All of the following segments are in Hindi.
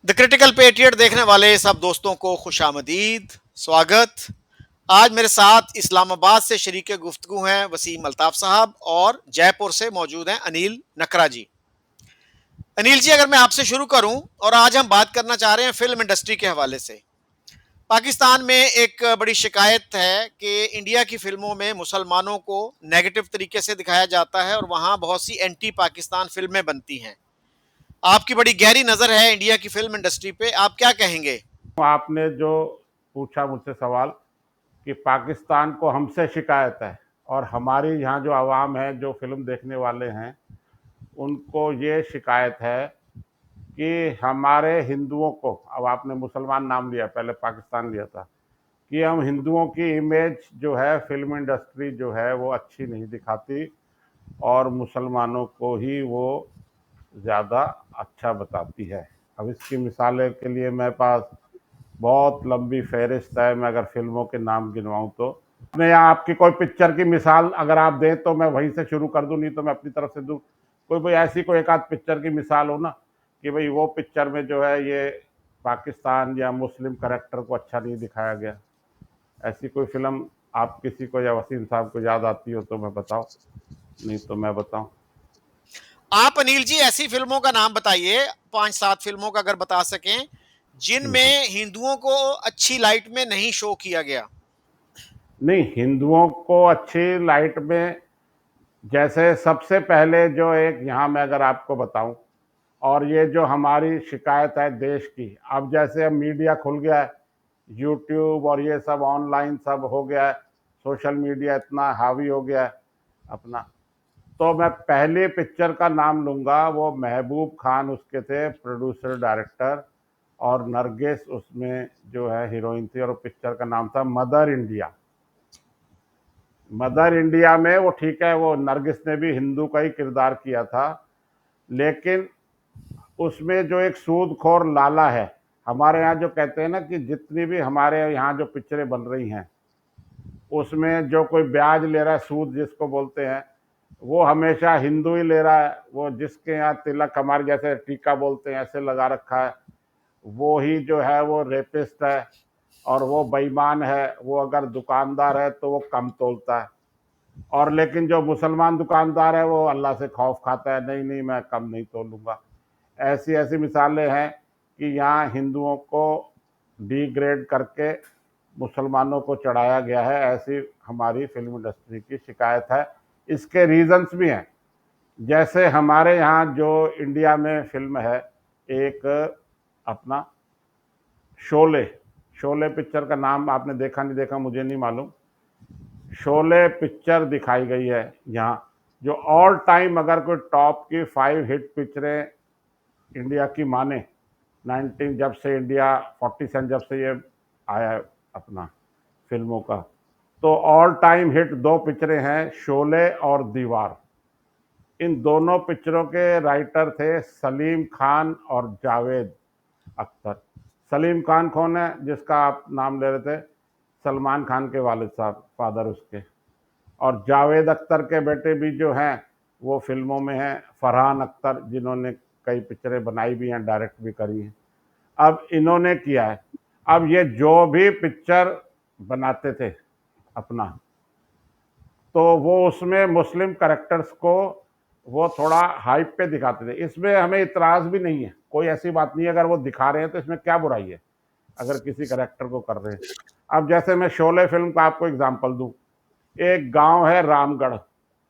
द क्रिटिकल पेट्रियट देखने वाले सब दोस्तों को खुशामदीद, स्वागत। आज मेरे साथ इस्लामाबाद से शरीके गुफ्तगू हैं वसीम अल्ताफ साहब और जयपुर से मौजूद हैं अनिल नकरा जी। अनिल जी, अगर मैं आपसे शुरू करूं, और आज हम बात करना चाह रहे हैं फिल्म इंडस्ट्री के हवाले से। पाकिस्तान में एक बड़ी शिकायत है कि इंडिया की फिल्मों में मुसलमानों को नेगेटिव तरीके से दिखाया जाता है और वहां बहुत सी एंटी पाकिस्तान फिल्में बनती हैं। आपकी बड़ी गहरी नजर है इंडिया की फिल्म इंडस्ट्री पे, आप क्या कहेंगे? आपने जो पूछा मुझसे सवाल कि पाकिस्तान को हमसे शिकायत है और हमारी यहाँ जो आवाम है, जो फिल्म देखने वाले हैं, उनको ये शिकायत है कि हमारे हिंदुओं को, अब आपने मुसलमान नाम लिया, पहले पाकिस्तान लिया था, कि हम हिंदुओं की इमेज जो है फिल्म इंडस्ट्री जो है वो अच्छी नहीं दिखाती और मुसलमानों को ही वो ज़्यादा अच्छा बताती है। अब इसकी मिसालें के लिए मेरे पास बहुत लंबी फहरिस्त है। मैं अगर फिल्मों के नाम गिनवाऊं तो मैं यहाँ आपकी कोई पिक्चर की मिसाल अगर आप दें तो मैं वहीं से शुरू कर दूं, नहीं तो मैं अपनी तरफ से दूं। कोई भाई ऐसी कोई एक आध पिक्चर की मिसाल हो ना कि भाई वो पिक्चर में जो है ये पाकिस्तान या मुस्लिम करेक्टर को अच्छा नहीं दिखाया गया। ऐसी कोई फिल्म आप किसी को या वसीम साहब को याद आती हो तो मैं बताओ, नहीं तो मैं बताऊं। आप अनिल जी ऐसी फिल्मों का नाम बताइए, 5-7 फिल्मों का अगर बता सकें, जिनमें हिंदुओं को अच्छी लाइट में नहीं शो किया गया। नहीं, हिंदुओं को अच्छी लाइट में, जैसे सबसे पहले जो एक यहाँ मैं अगर आपको बताऊं, और ये जो हमारी शिकायत है देश की, अब जैसे अब मीडिया खुल गया है, यूट्यूब और ये सब ऑनलाइन सब हो गया है, सोशल मीडिया इतना हावी हो गया है अपना, तो मैं पहले पिक्चर का नाम लूंगा, वो महबूब खान उसके थे प्रोड्यूसर डायरेक्टर, और नरगिस उसमें जो है हीरोइन थी, और पिक्चर का नाम था मदर इंडिया। मदर इंडिया में वो ठीक है, वो नरगिस ने भी हिंदू का ही किरदार किया था, लेकिन उसमें जो एक सूदखोर लाला है, हमारे यहाँ जो कहते हैं ना कि जितनी भी हमारे यहाँ जो पिक्चरें बन रही हैं उसमें जो कोई ब्याज ले रहा है, सूद जिसको बोलते हैं, वो हमेशा हिंदू ही ले रहा है। वो जिसके यहाँ तिलक हमारे जैसे टीका बोलते हैं ऐसे लगा रखा है, वो ही जो है वो रेपिस्ट है और वो बेईमान है। वो अगर दुकानदार है तो वो कम तोलता है, और लेकिन जो मुसलमान दुकानदार है वो अल्लाह से खौफ खाता है, नहीं नहीं मैं कम नहीं तोलूंगा। ऐसी ऐसी मिसालें हैं कि यहाँ हिंदुओं को डिग्रेड करके मुसलमानों को चढ़ाया गया है। ऐसी हमारी फिल्म इंडस्ट्री की शिकायत है। इसके रीजंस भी हैं, जैसे हमारे यहाँ जो इंडिया में फिल्म है एक अपना शोले, शोले पिक्चर का नाम आपने देखा नहीं देखा मुझे नहीं मालूम। शोले पिक्चर दिखाई गई है यहाँ, जो ऑल टाइम अगर कोई टॉप की 5 हिट पिक्चरें इंडिया की माने, 19 जब से इंडिया 47 जब से ये आया है अपना फिल्मों का, तो ऑल टाइम हिट 2 पिक्चरें हैं, शोले और दीवार। इन दोनों पिक्चरों के राइटर थे सलीम खान और जावेद अख्तर। सलीम खान कौन है, जिसका आप नाम ले रहे थे, सलमान खान के वालिद साहब, फादर उसके। और जावेद अख्तर के बेटे भी जो हैं वो फिल्मों में हैं, फरहान अख्तर, जिन्होंने कई पिक्चरें बनाई भी हैं, डायरेक्ट भी करी हैं। अब इन्होंने किया है, अब ये जो भी पिक्चर बनाते थे अपना, तो वो उसमें मुस्लिम करेक्टर्स को वो थोड़ा हाइप पे दिखाते थे। इसमें हमें इतराज़ भी नहीं है, कोई ऐसी बात नहीं है, अगर वो दिखा रहे हैं तो इसमें क्या बुराई है अगर किसी करेक्टर को कर रहे हैं। अब जैसे मैं शोले फिल्म का आपको एग्जांपल दूं, एक गांव है रामगढ़,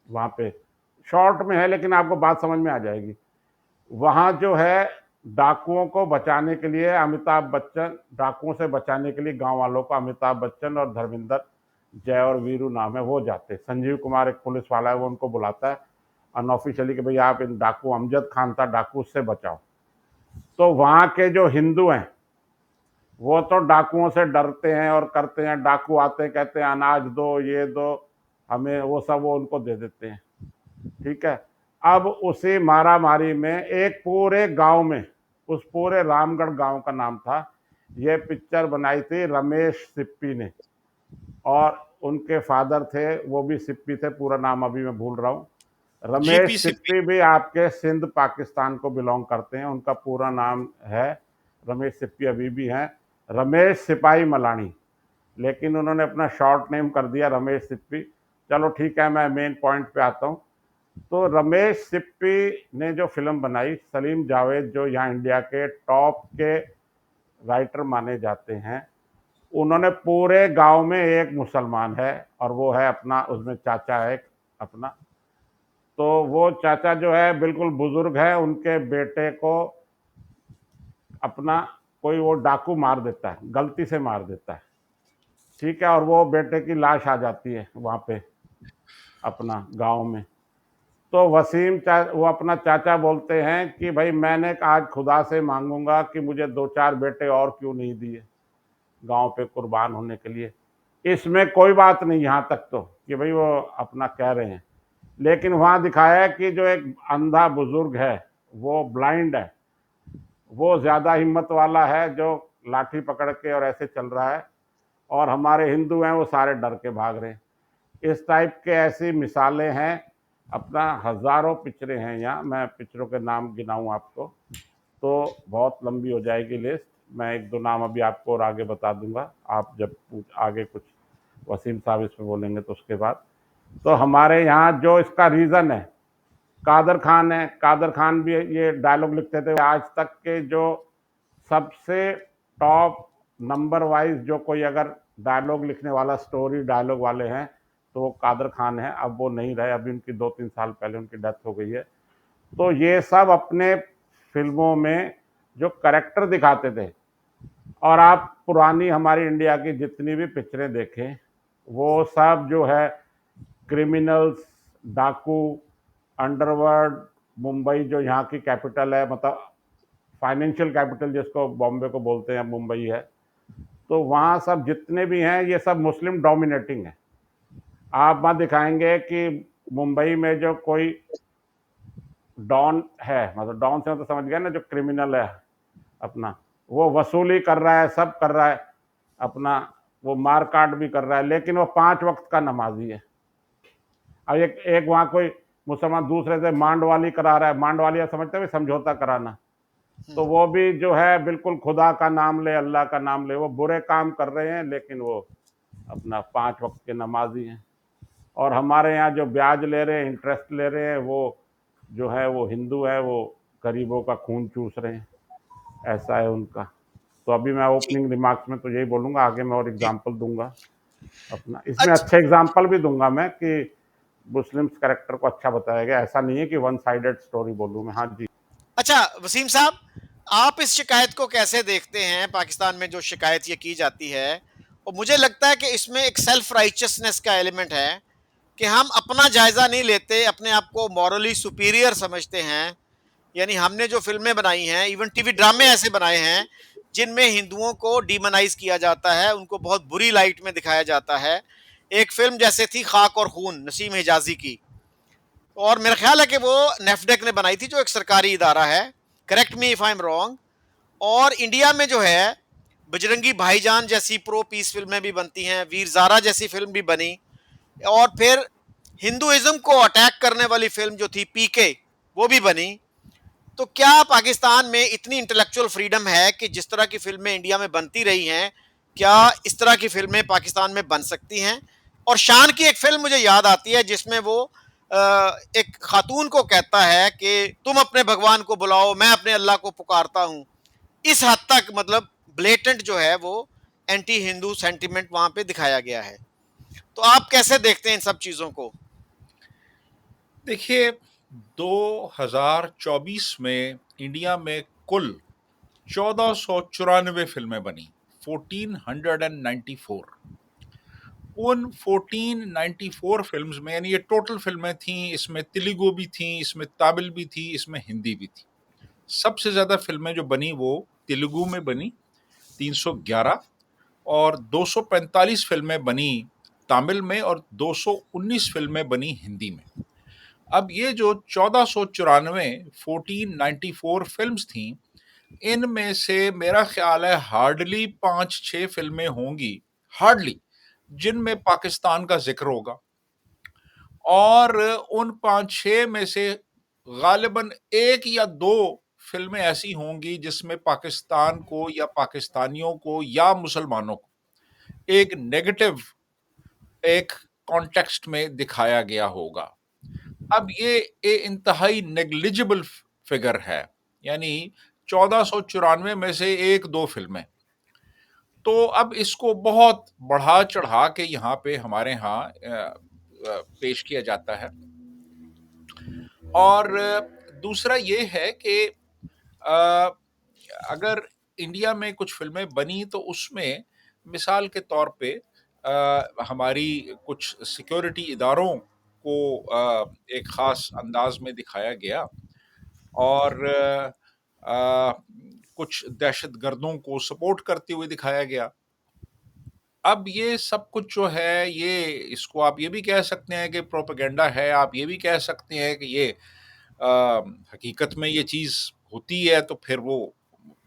वहां पे शॉर्ट में है लेकिन आपको बात समझ में आ जाएगी। वहां जो है डाकुओं को बचाने के लिए अमिताभ बच्चन, डाकुओं से बचाने के लिए गांव वालों को अमिताभ बच्चन और धर्मेंद्र, जय और वीरू नाम है, वो जाते, संजीव कुमार एक पुलिस वाला है, वो उनको बुलाता है अनऑफिशियली कि भाई आप इन डाकू, अमजद खान था डाकू, उससे बचाओ। तो वहां के जो हिंदू हैं वो तो डाकुओं से डरते हैं और करते हैं, डाकू आते हैं कहते हैं अनाज दो ये दो हमें, वो सब वो उनको दे देते हैं, ठीक है। अब उसी मारा मारी में एक पूरे गांव में, उस पूरे रामगढ़ गांव का नाम था, ये पिक्चर बनाई थी रमेश सिप्पी ने, और उनके फादर थे वो भी सिप्पी थे, पूरा नाम अभी मैं भूल रहा हूँ। रमेश जीपी सिप्पी। सिप्पी भी आपके सिंध पाकिस्तान को बिलोंग करते हैं, उनका पूरा नाम है रमेश सिप्पी अभी भी हैं, रमेश सिपाही मलानी, लेकिन उन्होंने अपना शॉर्ट नेम कर दिया रमेश सिप्पी। चलो ठीक है, मैं मेन पॉइंट पे आता हूँ। तो रमेश सिप्पी ने जो फिल्म बनाई, सलीम जावेद जो यहाँ इंडिया के टॉप के राइटर माने जाते हैं, उन्होंने पूरे गांव में एक मुसलमान है और वो है अपना, उसमें चाचा है अपना। तो वो चाचा जो है बिल्कुल बुजुर्ग है, उनके बेटे को अपना कोई वो डाकू मार देता है, गलती से मार देता है, ठीक है, और वो बेटे की लाश आ जाती है वहां पे अपना गांव में। तो वो अपना चाचा बोलते हैं कि भाई मैंने आज खुदा से मांगूंगा कि मुझे 2-4 बेटे और क्यों नहीं दिए गांव पे कुर्बान होने के लिए। इसमें कोई बात नहीं यहाँ तक तो, कि भाई वो अपना कह रहे हैं, लेकिन वहां दिखाया है कि जो एक अंधा बुजुर्ग है, वो ब्लाइंड है, वो ज्यादा हिम्मत वाला है, जो लाठी पकड़ के और ऐसे चल रहा है, और हमारे हिंदू हैं वो सारे डर के भाग रहे हैं। इस टाइप के ऐसी मिसालें हैं, अपना हजारों पिक्चरें हैं यहाँ, मैं पिक्चरों के नाम गिनाऊं आपको तो बहुत लंबी हो जाएगी लिस्ट। मैं एक दो नाम अभी आपको और आगे बता दूंगा, आप जब आगे कुछ वसीम साहब इसमें बोलेंगे तो उसके बाद। तो हमारे यहाँ जो इसका रीज़न है, कादर खान है, कादर खान भी ये डायलॉग लिखते थे। आज तक के जो सबसे टॉप नंबर वाइज जो कोई अगर डायलॉग लिखने वाला, स्टोरी डायलॉग वाले हैं, तो वो कादर खान है। अब वो नहीं रहे, अभी उनकी 2-3 साल पहले उनकी डेथ हो गई है। तो ये सब अपने फिल्मों में जो करेक्टर दिखाते थे, और आप पुरानी हमारी इंडिया की जितनी भी पिक्चरें देखें, वो सब जो है क्रिमिनल्स, डाकू, अंडरवर्ल्ड, मुंबई जो यहाँ की कैपिटल है, मतलब फाइनेंशियल कैपिटल जिसको बॉम्बे को बोलते हैं, मुंबई है, तो वहाँ सब जितने भी हैं ये सब मुस्लिम डोमिनेटिंग है। आप वहाँ दिखाएंगे कि मुंबई में जो कोई डॉन है, मतलब डॉन से तो समझ गए ना, जो क्रिमिनल है अपना, वो वसूली कर रहा है, सब कर रहा है अपना, वो मार काट भी कर रहा है, लेकिन वो 5 वक्त का नमाजी है। अब एक एक वहाँ कोई मुसलमान दूसरे से मांडवाली करा रहा है, मांडवाली समझते हैं समझौता कराना, तो वो भी जो है बिल्कुल खुदा का नाम ले, अल्लाह का नाम ले, वो बुरे काम कर रहे हैं, लेकिन वो अपना 5 वक्त के नमाजी हैं। और हमारे यहाँ जो ब्याज ले रहे हैं, इंटरेस्ट ले रहे हैं, वो जो है वो हिंदू है, वो गरीबों का खून चूस रहे हैं, ऐसा है उनका। तो अभी मैं जी ओपनिंग रिमार्क्स में तो यही बोलूंगा, आगे मैं और जी। एग्जाम्पल दूंगा अपना, इसमें अच्छा अच्छे एग्जाम्पल भी दूंगा मैं कि मुस्लिम्स कैरेक्टर को अच्छा बताया गया, ऐसा नहीं है कि वन साइडेड स्टोरी बोलूँ मैं। हाँ जी। अच्छा वसीम साहब, आप इस शिकायत को कैसे देखते हैं, पाकिस्तान में जो शिकायत ये की जाती है? और मुझे लगता है कि इसमें एक सेल्फ राइचियसनेस का एलिमेंट है कि हम अपना जायजा नहीं लेते, अपने आप को मॉरली सुपीरियर समझते हैं। यानी हमने जो फिल्में बनाई हैं, इवन टीवी ड्रामे ऐसे बनाए हैं जिनमें हिंदुओं को डीमोनाइज किया जाता है, उनको बहुत बुरी लाइट में दिखाया जाता है। एक फिल्म जैसे थी खाक और खून, नसीम हिजाजी की, और मेरा ख्याल है कि वो नेफ्डेक ने बनाई थी, जो एक सरकारी इदारा है, correct me if I am wrong. और इंडिया में जो है बजरंगी भाईजान जैसी प्रो पीस फिल्में भी बनती हैं, वीर ज़ारा जैसी फिल्म भी बनी, और फिर हिंदुइज्म को अटैक करने वाली फिल्म जो थी पीके, वो भी बनी। तो क्या पाकिस्तान में इतनी इंटेलेक्चुअल फ्रीडम है कि जिस तरह की फिल्में इंडिया में बनती रही हैं, क्या इस तरह की फिल्में पाकिस्तान में बन सकती हैं? और शान की एक फिल्म मुझे याद आती है जिसमें वो एक खातून को कहता है कि तुम अपने भगवान को बुलाओ, मैं अपने अल्लाह को पुकारता हूं। इस हद तक मतलब ब्लेटेंट जो है वो एंटी हिंदू सेंटिमेंट वहां पे दिखाया गया है। तो आप कैसे देखते हैं इन सब चीजों को? देखिए, 2024 में इंडिया में कुल 1494 फिल्में बनी, 1494। उन 1494 फिल्म्स में, यानी ये टोटल फिल्में थी, इसमें तेलुगु भी थी, इसमें तमिल भी थी, इसमें हिंदी भी थी। सबसे ज्यादा फिल्में जो बनी वो तेलुगु में बनी, 311, और 245 फिल्में बनी तमिल में, और 219 फिल्में बनी हिंदी में। अब ये जो 1494 1494 फिल्म्स थी, इनमें से मेरा ख्याल है हार्डली 5-6 फिल्में होंगी, हार्डली, जिनमें पाकिस्तान का जिक्र होगा। और उन 5-6 में से गालिबन 1 या 2 फ़िल्में ऐसी होंगी जिसमें पाकिस्तान को या पाकिस्तानियों को या मुसलमानों को एक नेगेटिव एक कॉन्टेक्स्ट में दिखाया गया होगा। अब ये इंतहाई नेग्लिजिबल फिगर है, यानी 1494 में से 1-2 फ़िल्में। तो अब इसको बहुत बढ़ा-चढ़ा के यहाँ पे हमारे यहाँ पेश किया जाता है। और दूसरा ये है कि अ, अगर इंडिया में कुछ फ़िल्में बनी तो उसमें मिसाल के तौर पे हमारी कुछ सिक्योरिटी इदारों को एक ख़ास अंदाज़ में दिखाया गया और कुछ दहशतगर्दों को सपोर्ट करते हुए दिखाया गया। अब ये सब कुछ जो है, ये इसको आप ये भी कह सकते हैं कि प्रोपेगेंडा है, आप ये भी कह सकते हैं कि ये हकीकत में ये चीज़ होती है, तो फिर वो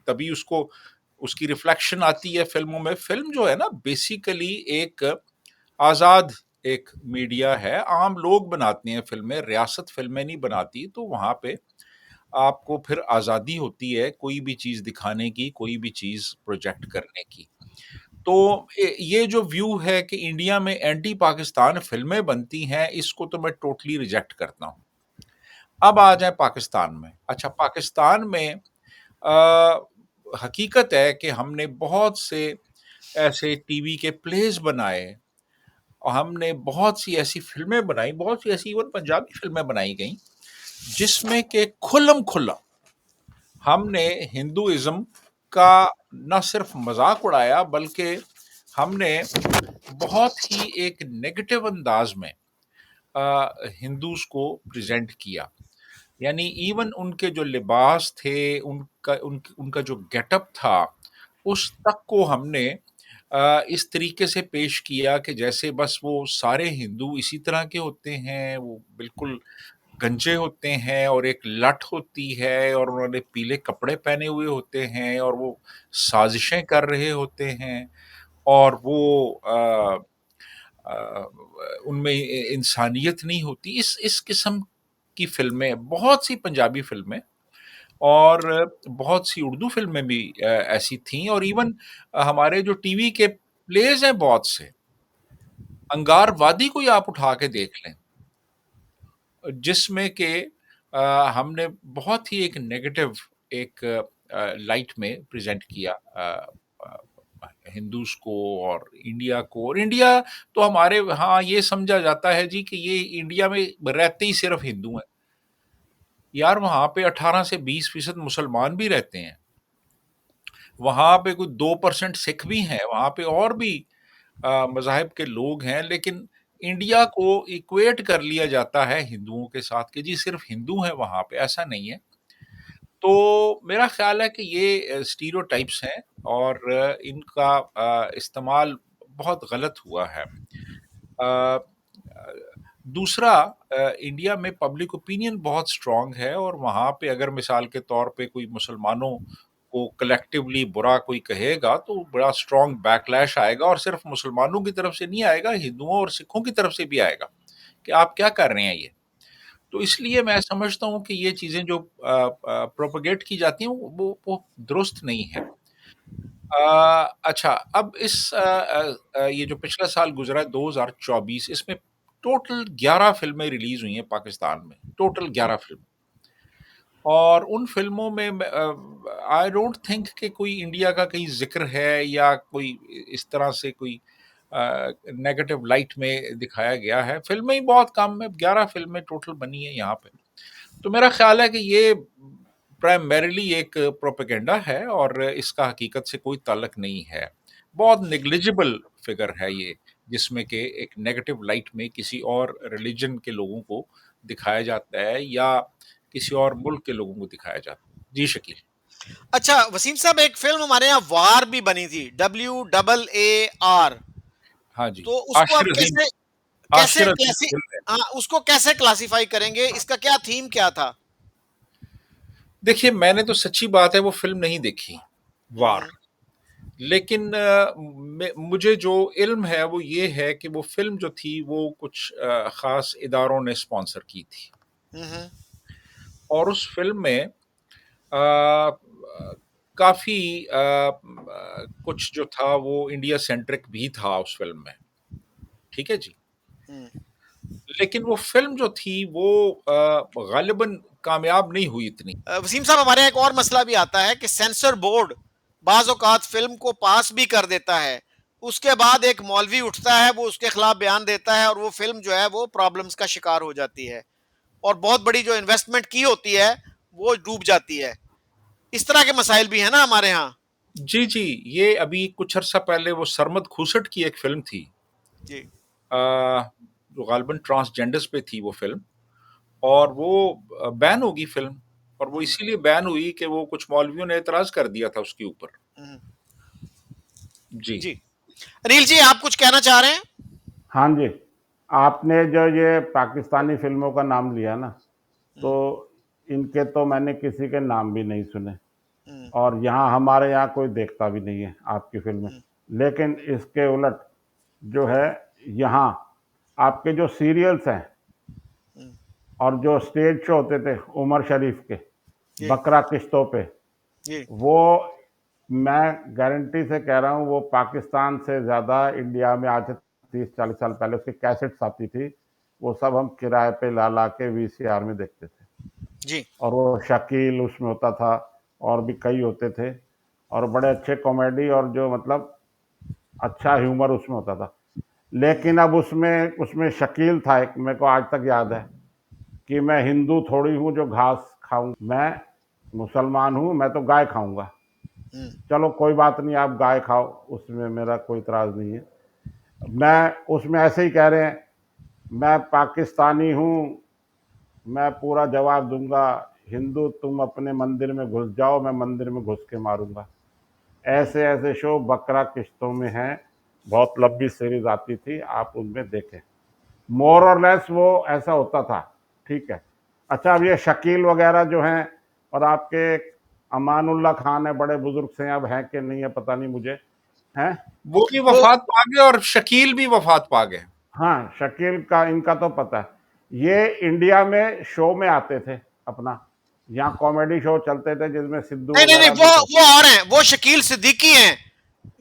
तभी उसको उसकी रिफ्लेक्शन आती है फ़िल्मों में। फ़िल्म जो है ना बेसिकली एक आज़ाद एक मीडिया है, आम लोग बनाते हैं फ़िल्में, रियासत फ़िल्में नहीं बनाती, तो वहाँ पे आपको फिर आज़ादी होती है कोई भी चीज़ दिखाने की, कोई भी चीज़ प्रोजेक्ट करने की। तो ये जो व्यू है कि इंडिया में एंटी पाकिस्तान फ़िल्में बनती हैं, इसको तो मैं टोटली रिजेक्ट करता हूँ। अब आ जाएँ पाकिस्तान में। अच्छा, पाकिस्तान में हकीकत है कि हमने बहुत से ऐसे टीवी के प्लेज़ बनाए और हमने बहुत सी ऐसी फ़िल्में बनाई, बहुत सी ऐसी इवन पंजाबी फ़िल्में बनाई गईं, जिसमें कि खुल्लम-खुल्ला हमने हिंदुइज़्म का ना सिर्फ़ मज़ाक उड़ाया, बल्कि हमने बहुत ही एक नेगेटिव अंदाज़ में हिंदूज़ को प्रेज़ेंट किया। यानी इवन उनके जो लिबास थे, उनका जो गेटअप था, उस तक को हमने इस तरीके से पेश किया कि जैसे बस वो सारे हिंदू इसी तरह के होते हैं, वो बिल्कुल गंजे होते हैं और एक लठ होती है और उन्होंने पीले कपड़े पहने हुए होते हैं और वो साज़िशें कर रहे होते हैं और वो अ, उनमें इंसानियत नहीं होती। इस किस्म की फ़िल्में, बहुत सी पंजाबी फ़िल्में और बहुत सी उर्दू फ़िल्में भी ऐसी थीं और इवन हमारे जो टीवी के प्लेज़ हैं बहुत से, अंगार वादी को ही आप उठा के देख लें, जिसमें कि हमने बहुत ही एक नेगेटिव एक लाइट में प्रेज़ेंट किया अ, हिंदूज़ को और इंडिया को। और इंडिया तो हमारे यहाँ ये समझा जाता है जी कि ये इंडिया में रहते ही सिर्फ़ हिंदू हैं। यार वहाँ पे 18 से 20% मुसलमान भी रहते हैं। वहाँ पे कोई 2% सिख भी हैं, वहाँ पे और भी मज़ाहिब के लोग हैं, लेकिन इंडिया को इक्वेट कर लिया जाता है हिंदुओं के साथ कि जी सिर्फ़ हिंदू हैं वहाँ पे, ऐसा नहीं है। तो मेरा ख़्याल है कि ये स्टीरियोटाइप्स हैं और इनका इस्तेमाल बहुत गलत हुआ है। अ दूसरा इंडिया में पब्लिक ओपिनियन बहुत स्ट्रॉन्ग है और वहाँ पे अगर मिसाल के तौर पे कोई मुसलमानों को कलेक्टिवली बुरा कोई कहेगा तो बड़ा स्ट्रॉन्ग बैकलैश आएगा और सिर्फ मुसलमानों की तरफ से नहीं आएगा, हिंदुओं और सिखों की तरफ से भी आएगा कि आप क्या कर रहे हैं ये। तो इसलिए मैं समझता हूँ कि ये चीज़ें जो प्रोपेगेट की जाती हैं वो दुरुस्त नहीं है। अच्छा, अब ये जो पिछला साल गुज़रा है 2024, इसमें टोटल 11 फ़िल्में रिलीज़ हुई हैं पाकिस्तान में, टोटल 11 फ़िल्म। और उन फ़िल्मों में आई डोंट थिंक कि कोई इंडिया का कहीं ज़िक्र है या कोई इस तरह से कोई नेगेटिव लाइट में दिखाया गया है। फ़िल्में ही बहुत कम है, 11 फ़िल्में टोटल बनी हैं यहाँ पे। तो मेरा ख़्याल है कि ये प्राइमरीली एक प्रोपेगेंडा है और इसका हकीकत से कोई ताल्लुक नहीं है। बहुत नेग्लिजिबल फ़िगर है ये, जिसमें कि एक नेगेटिव लाइट में किसी और रिलिजन के लोगों को दिखाया जाता है या किसी और मुल्क के लोगों को दिखाया जाता है। जी, शकील। अच्छा वसीम साहब, एक फिल्म हमारे यहाँ वार भी बनी थी, WAAR। हाँ जी, तो उसको आप आशिर अज़ीम कैसे कैसे आशिर अज़ीम क्लासी फ़िल्म है। हाँ, उसको कैसे क्लासिफाई करेंगे? इसका क्या थीम क्या था? देखिए, मैंने तो सच्ची बात है वो फ़िल्म नहीं देखी, वार। हम्म, लेकिन मुझे जो इल्म है वो ये है कि वो फ़िल्म जो थी वो कुछ ख़ास इदारों ने स्पॉन्सर की थी हम्म, और उस फ़िल्म में काफी कुछ जो था वो इंडिया सेंट्रिक भी था उस फिल्म में, ठीक है जी। लेकिन वो फिल्म जो थी वो गालिबन कामयाब नहीं हुई इतनी। वसीम साहब, हमारे यहाँ एक और मसला भी आता है कि सेंसर बोर्ड बाज औकात फिल्म को पास भी कर देता है, उसके बाद एक मौलवी उठता है, वो उसके खिलाफ बयान देता है और वो फिल्म जो है वो प्रॉब्लम्स का शिकार हो जाती है और बहुत बड़ी जो इन्वेस्टमेंट की होती है वो डूब जाती है। इस तरह के मसाइल भी है ना हमारे यहाँ। जी जी, ये अभी कुछ अरसा पहले वो सरमद खुसट की एक फिल्म थी, जी। जो गालिबन ट्रांसजेंडर्स पे थी वो फिल्म, और वो बैन होगी फिल्म, और वो इसीलिए बैन हुई कि वो कुछ मौलवियों ने एतराज कर दिया था उसके ऊपर। जी जी। अनिल जी, आप कुछ कहना चाह रहे हैं? हाँ जी, आपने जो ये पाकिस्तानी फिल्मों का नाम लिया ना, तो इनके तो मैंने किसी के नाम भी नहीं सुने, और यहाँ हमारे यहाँ कोई देखता भी नहीं है आपकी फिल्में। लेकिन इसके उलट जो है, यहाँ आपके जो सीरियल्स हैं और जो स्टेज शो होते थे उमर शरीफ के, जी। बकरा किश्तों पे, जी। वो मैं गारंटी से कह रहा हूँ वो पाकिस्तान से ज़्यादा इंडिया में आज 30-40 साल पहले उसकी कैसेट्स आती थी, वो सब हम किराए पे ला ला के वीसीआर में देखते थे। जी। और वो शकील उसमें होता था, और भी कई होते थे, और बड़े अच्छे कॉमेडी और जो मतलब अच्छा ह्यूमर उसमें होता था। लेकिन अब उसमें उसमें शकील था एक, मेरे को आज तक याद है कि मैं हिंदू थोड़ी हूँ जो घास खाऊं, मैं मुसलमान हूँ, मैं तो गाय खाऊंगा। चलो कोई बात नहीं, आप गाय खाओ, उसमें मेरा कोई इतराज नहीं है। मैं उसमें ऐसे ही कह रहे हैं, मैं पाकिस्तानी हूँ, मैं पूरा जवाब दूंगा, हिंदू तुम अपने मंदिर में घुस जाओ, मैं मंदिर में घुस के मारूंगा। ऐसे ऐसे शो बकरा किश्तों में हैं, बहुत लंबी सीरीज आती थी, आप उनमें देखें, मोर और लेस वो ऐसा होता था। ठीक है। अच्छा, अब ये शकील वगैरह जो हैं, और आपके अमानुल्लाह खान है, बड़े बुजुर्ग से, अब हैं कि नहीं है पता नहीं मुझे, हैं। वो भी तो वफात पा गए और शकील भी वफात पा गए। हाँ, शकील का इनका तो पता है। ये इंडिया में शो में आते थे अपना, यहाँ कॉमेडी शो चलते थे जिसमें सिद्धू नहीं नहीं नहीं, वगैरह भी थे। वो और हैं, वो शकील सिद्दीकी हैं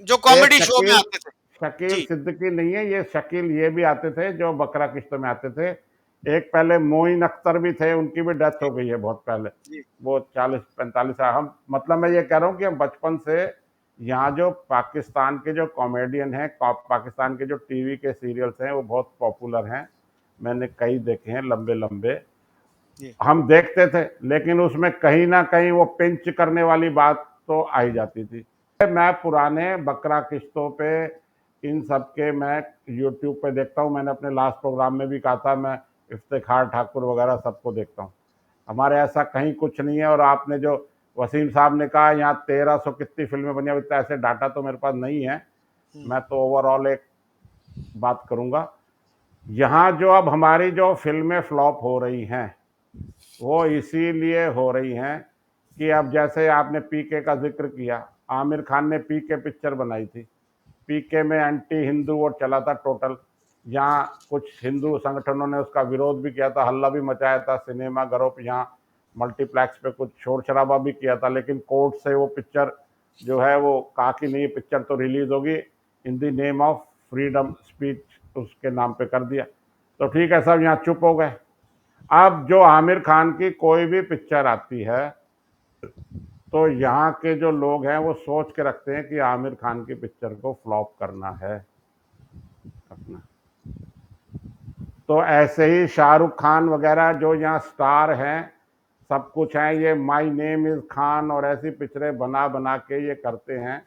जो एक कॉमेडी शो में शकील, आते थे। शकील जी। सिद्दीकी नहीं है ये, शकील ये भी आते थे जो बकरा किश्त में आते थे। एक पहले मोइन अख्तर भी थे, उनकी भी डेथ जी। हो गई है बहुत पहले, जी। वो 40-45 साल। हम मतलब मैं ये कह रहा हूँ कि हम बचपन से यहाँ जो पाकिस्तान के जो कॉमेडियन हैं, पाकिस्तान के जो टीवी के सीरियल्स हैं वो बहुत पॉपुलर हैं, मैंने कई देखे हैं लंबे लंबे, जी। हम देखते थे। लेकिन उसमें कहीं ना कहीं वो पिंच करने वाली बात तो आई जाती थी। मैं पुराने बकरा किश्तों पे, इन सब के मैं यूट्यूब पे देखता हूँ, मैंने अपने लास्ट प्रोग्राम में भी कहा था, मैं इफ्तिखार ठाकुर वगैरह सबको देखता हूँ। हमारे ऐसा कहीं कुछ नहीं है। और आपने जो वसीम साहब ने कहा यहाँ 1300 कितनी फिल्में बनी, अभी ऐसे डाटा तो मेरे पास नहीं है, मैं तो ओवरऑल एक बात करूँगा। यहाँ जो अब हमारी जो फिल्में फ्लॉप हो रही हैं वो इसीलिए हो रही हैं कि अब जैसे आपने पीके का जिक्र किया, आमिर खान ने पीके पिक्चर बनाई थी, पीके में एंटी हिंदू वोट चला था टोटल। यहाँ कुछ हिंदू संगठनों ने उसका विरोध भी किया था, हल्ला भी मचाया था, सिनेमा घरों पे, यहाँ मल्टीप्लेक्स पे कुछ शोर शराबा भी किया था, लेकिन कोर्ट से वो पिक्चर जो है वो कहा कि नहीं, पिक्चर तो रिलीज होगी in the name of freedom speech, उसके नाम पे कर दिया। तो ठीक है, सब यहाँ चुप हो गए। अब जो आमिर खान की कोई भी पिक्चर आती है तो यहाँ के जो लोग हैं वो सोच के रखते हैं कि आमिर खान की पिक्चर को फ्लॉप करना है अपना। तो ऐसे ही शाहरुख खान वगैरह जो यहाँ स्टार हैं, सब कुछ हैं, ये माय नेम इज खान और ऐसी पिक्चरें बना बना के ये करते हैं।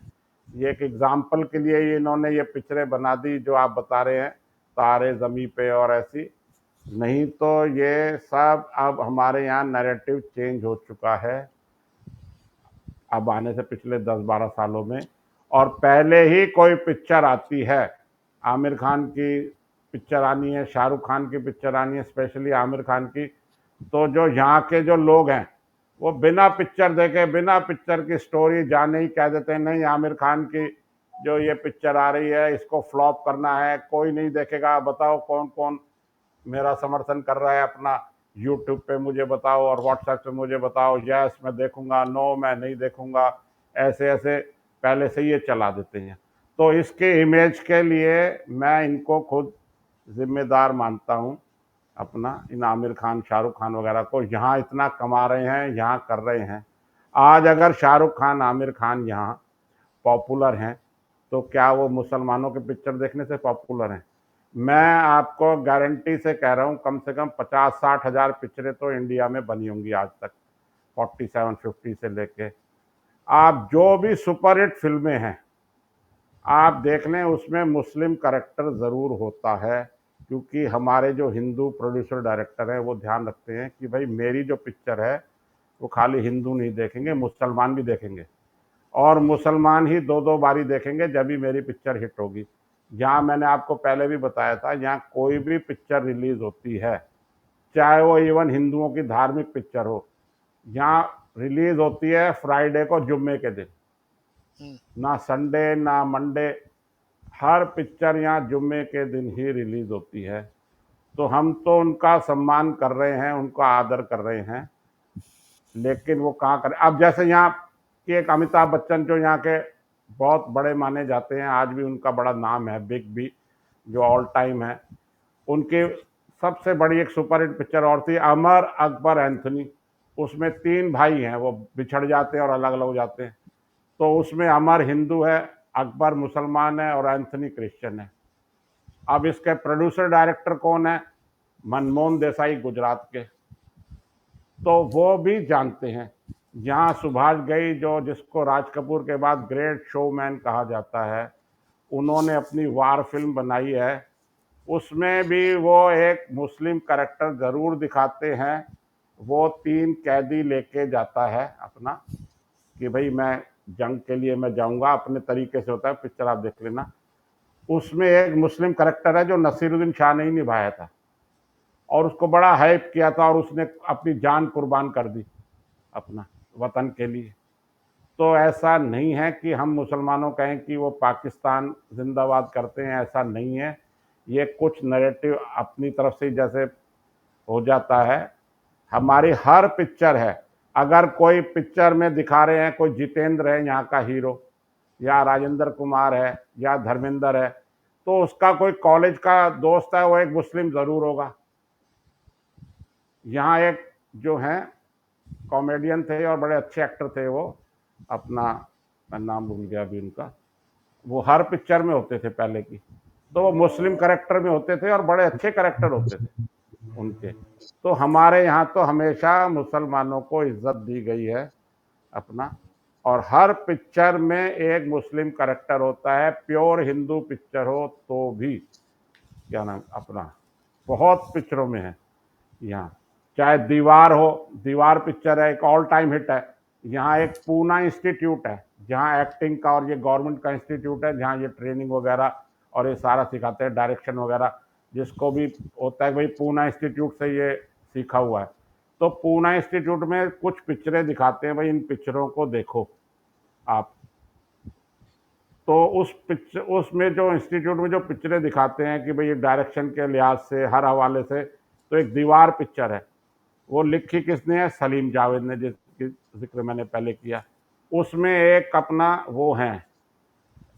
ये एक एग्जाम्पल के लिए ये इन्होंने ये पिक्चरें बना दी जो आप बता रहे हैं, तारे ज़मी पे और ऐसी। नहीं तो ये सब अब हमारे यहाँ नैरेटिव चेंज हो चुका है अब आने से पिछले 10-12 सालों में। और पहले ही कोई पिक्चर आती है, आमिर खान की पिक्चर आनी है, शाहरुख खान की पिक्चर आनी है, स्पेशली आमिर खान की, तो जो यहाँ के जो लोग हैं वो बिना पिक्चर देखे, बिना पिक्चर की स्टोरी जाने ही कह देते हैं नहीं, आमिर खान की जो ये पिक्चर आ रही है इसको फ्लॉप करना है, कोई नहीं देखेगा, बताओ कौन कौन मेरा समर्थन कर रहा है अपना, यूट्यूब पे मुझे बताओ और व्हाट्सएप पे मुझे बताओ, यस मैं देखूंगा, नो मैं नहीं देखूंगा, ऐसे ऐसे पहले से ये चला देते हैं। तो इसके इमेज के लिए मैं इनको खुद जिम्मेदार मानता हूँ, अपना इन आमिर खान शाहरुख खान वगैरह को। यहाँ इतना कमा रहे हैं, यहाँ कर रहे हैं। आज अगर शाहरुख खान आमिर खान यहाँ पॉपुलर हैं तो क्या वो मुसलमानों के पिक्चर देखने से पॉपुलर हैं? मैं आपको गारंटी से कह रहा हूँ, कम से कम 50-60 हज़ार पिक्चरें तो इंडिया में बनी होंगी आज तक, 47-50 से लेके। आप जो भी सुपरहिट फिल्में हैं आप देख लें, उसमें मुस्लिम करेक्टर ज़रूर होता है, क्योंकि हमारे जो हिंदू प्रोड्यूसर डायरेक्टर हैं वो ध्यान रखते हैं कि भाई मेरी जो पिक्चर है वो खाली हिंदू नहीं देखेंगे, मुसलमान भी देखेंगे, और मुसलमान ही 2-2 बारी देखेंगे जब भी मेरी पिक्चर हिट होगी। जहाँ मैंने आपको पहले भी बताया था, यहाँ कोई भी पिक्चर रिलीज होती है, चाहे वो इवन हिंदुओं की धार्मिक पिक्चर हो, यहाँ रिलीज होती है फ्राइडे को, जुम्मे के दिन, ना संडे ना मंडे, हर पिक्चर यहाँ जुम्मे के दिन ही रिलीज होती है। तो हम तो उनका सम्मान कर रहे हैं, उनका आदर कर रहे हैं, लेकिन वो कहाँ करें। अब जैसे यहाँ कि एक अमिताभ बच्चन जो यहाँ के बहुत बड़े माने जाते हैं, आज भी उनका बड़ा नाम है, बिग बी जो ऑल टाइम है, उनकी सबसे बड़ी एक सुपरहिट पिक्चर और थी, अमर अकबर एंथनी। उसमें 3 भाई हैं, वो बिछड़ जाते हैं और अलग अलग हो जाते हैं। तो उसमें अमर हिंदू है, अकबर मुसलमान है और एंथनी क्रिश्चियन है। अब इसके प्रोड्यूसर डायरेक्टर कौन है? मनमोहन देसाई, गुजरात के। तो वो भी जानते हैं। यहाँ सुभाष घई, जो जिसको राज कपूर के बाद ग्रेट शोमैन कहा जाता है, उन्होंने अपनी वार फिल्म बनाई है, उसमें भी वो एक मुस्लिम कैरेक्टर ज़रूर दिखाते हैं। वो 3 कैदी लेके जाता है अपना, कि भाई मैं जंग के लिए मैं जाऊंगा, अपने तरीके से होता है, पिक्चर आप देख लेना। उसमें एक मुस्लिम कैरेक्टर है जो नसीरुद्दीन शाह ने ही निभाया था, और उसको बड़ा हाइप किया था, और उसने अपनी जान कुर्बान कर दी अपना वतन के लिए। तो ऐसा नहीं है कि हम मुसलमानों कहें कि वो पाकिस्तान जिंदाबाद करते हैं, ऐसा नहीं है। ये कुछ नैरेटिव अपनी तरफ से जैसे हो जाता है। हमारी हर पिक्चर है, अगर कोई पिक्चर में दिखा रहे हैं कोई जितेंद्र है यहाँ का हीरो, या राजेंद्र कुमार है, या धर्मेंद्र है, तो उसका कोई कॉलेज का दोस्त है, वो एक मुस्लिम ज़रूर होगा। यहाँ एक जो हैं कॉमेडियन थे और बड़े अच्छे एक्टर थे, वो अपना मैं नाम भूल गया अभी उनका, वो हर पिक्चर में होते थे पहले की, तो वो मुस्लिम करेक्टर में होते थे और बड़े अच्छे करेक्टर होते थे उनके। तो हमारे यहाँ तो हमेशा मुसलमानों को इज्जत दी गई है अपना, और हर पिक्चर में एक मुस्लिम करेक्टर होता है, प्योर हिंदू पिक्चर हो तो भी। क्या नाम अपना, बहुत पिक्चरों में है यहाँ, चाहे दीवार हो, दीवार पिक्चर है, एक ऑल टाइम हिट है। यहाँ एक पूना इंस्टीट्यूट है जहाँ एक्टिंग का, और ये गवर्नमेंट का इंस्टीट्यूट है जहाँ ये ट्रेनिंग वगैरह और ये सारा सिखाते हैं, डायरेक्शन वगैरह, जिसको भी होता है भाई पूना इंस्टीट्यूट से ये सीखा हुआ है। तो पूना इंस्टीट्यूट में कुछ पिक्चरें दिखाते हैं, भाई इन पिक्चरों को देखो आप। तो उसमें जो इंस्टीट्यूट में जो पिक्चरें दिखाते हैं कि भाई डायरेक्शन के लिहाज से, हर हवाले से, तो एक दीवार पिक्चर है, वो लिखी किसने है? सलीम जावेद ने, जिसकी जिक्र मैंने पहले किया। उसमें एक अपना वो हैं,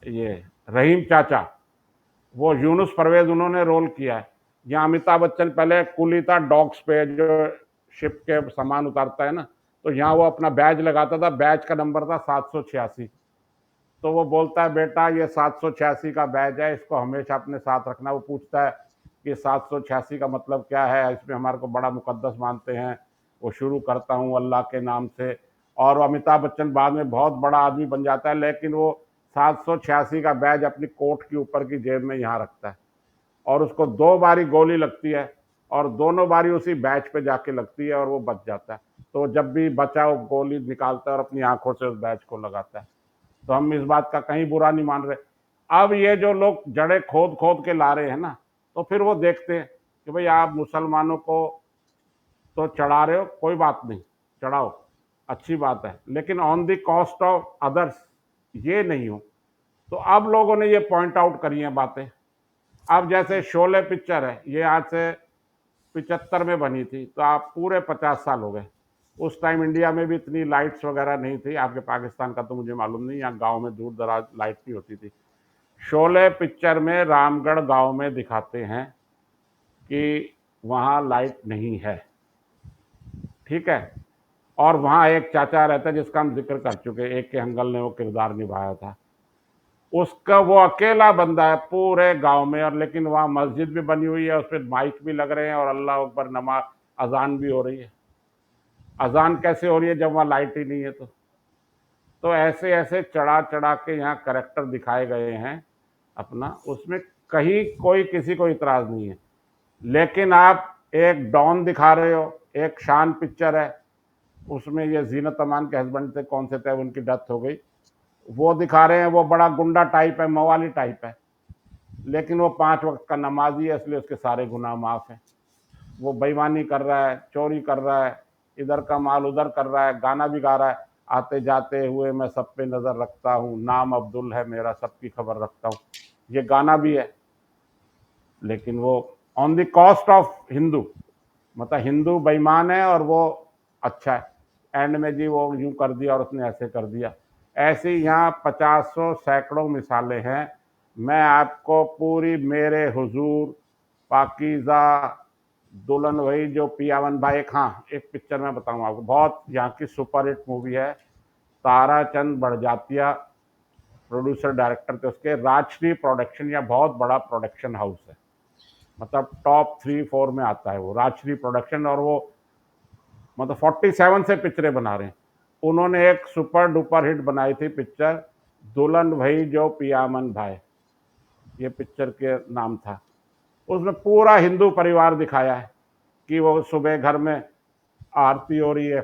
ये रहीम चाचा, वो यूनुस परवेज उन्होंने रोल किया है। यहाँ अमिताभ बच्चन पहले कुली था डॉग्स पे, जो शिप के सामान उतारता है ना, तो यहाँ वो अपना बैज लगाता था, बैज का नंबर था 786। तो वो बोलता है बेटा ये 786 का बैज है, इसको हमेशा अपने साथ रखना। वो पूछता है कि 786 का मतलब क्या है, इसमें हमारे को बड़ा मुकद्दस मानते हैं। वो शुरू करता हूँ अल्लाह के नाम से, और अमिताभ बच्चन बाद में बहुत बड़ा आदमी बन जाता है, लेकिन वो 786 का बैज अपनी कोट के ऊपर की जेब में यहाँ रखता है, और उसको 2 बारी गोली लगती है, और दोनों बारी उसी बैच पे जाके लगती है और वो बच जाता है। तो जब भी बचा वो गोली निकालता है और अपनी आंखों से उस बैच को लगाता है। तो हम इस बात का कहीं बुरा नहीं मान रहे। अब ये जो लोग जड़े खोद खोद के ला रहे हैं ना, तो फिर वो देखते हैं कि भाई आप मुसलमानों को तो चढ़ा रहे हो, कोई बात नहीं, चढ़ाओ, अच्छी बात है, लेकिन on the cost of others ये नहीं हो। तो अब लोगों ने ये पॉइंट आउट करी हैं बातें। अब जैसे शोले पिक्चर है, ये आज से 75 में बनी थी, तो आप पूरे 50 साल हो गए। उस टाइम इंडिया में भी इतनी लाइट्स वगैरह नहीं थी, आपके पाकिस्तान का तो मुझे मालूम नहीं, यहाँ गांव में दूर दराज लाइट नहीं होती थी। शोले पिक्चर में रामगढ़ गांव में दिखाते हैं कि वहाँ लाइट नहीं है, ठीक है। और वहाँ एक चाचा रहता है जिसका हम जिक्र कर चुके, एक के हंगल ने वो किरदार निभाया था, उसका वो अकेला बंदा है पूरे गांव में। और लेकिन वहाँ मस्जिद भी बनी हुई है, उस पर माइक भी लग रहे हैं और अल्लाह अकबर नमाज अजान भी हो रही है। अजान कैसे हो रही है जब वहाँ लाइट ही नहीं है? तो ऐसे ऐसे चढ़ा चढ़ा के यहाँ करेक्टर दिखाए गए हैं अपना, उसमें कहीं कोई किसी को इतराज नहीं है। लेकिन आप एक डॉन दिखा रहे हो, एक शान पिक्चर है, उसमें ये जीनत अमान के हस्बैंड थे, कौन से थे, उनकी डेथ हो गई, वो दिखा रहे हैं, वो बड़ा गुंडा टाइप है, मवाली टाइप है, लेकिन वो 5 वक्त का नमाजी है, इसलिए उसके सारे गुनाह माफ है। वो बेईमानी कर रहा है, चोरी कर रहा है, इधर का माल उधर कर रहा है, गाना भी गा रहा है, आते जाते हुए मैं सब पे नजर रखता हूँ, नाम अब्दुल है मेरा, सबकी खबर रखता हूँ, ये गाना भी है। लेकिन वो on the cost of Hindu, मतलब हिंदू बेईमान है और वो अच्छा है। एंड में जी वो यूं कर दिया और उसने ऐसे कर दिया। ऐसी यहाँ 50 सैकड़ों मिसालें हैं। मैं आपको पूरी मेरे हुजूर, पाकीज़ा, दुल्हन वही जो पियावन भाई, हाँ एक पिक्चर मैं बताऊँ आपको, बहुत यहाँ की सुपर हिट मूवी है, ताराचंद बड़जात्या प्रोड्यूसर डायरेक्टर थे उसके, राजश्री प्रोडक्शन, या बहुत बड़ा प्रोडक्शन हाउस है, मतलब टॉप 3-4 में आता है वो राजश्री प्रोडक्शन। और वो मतलब 47 से पिक्चरें बना रहे हैं। उन्होंने एक सुपर डुपर हिट बनाई थी पिक्चर, दुल्हन भई जो पियामन भाई, ये पिक्चर के नाम था। उसमें पूरा हिंदू परिवार दिखाया है कि वो सुबह घर में आरती हो रही है,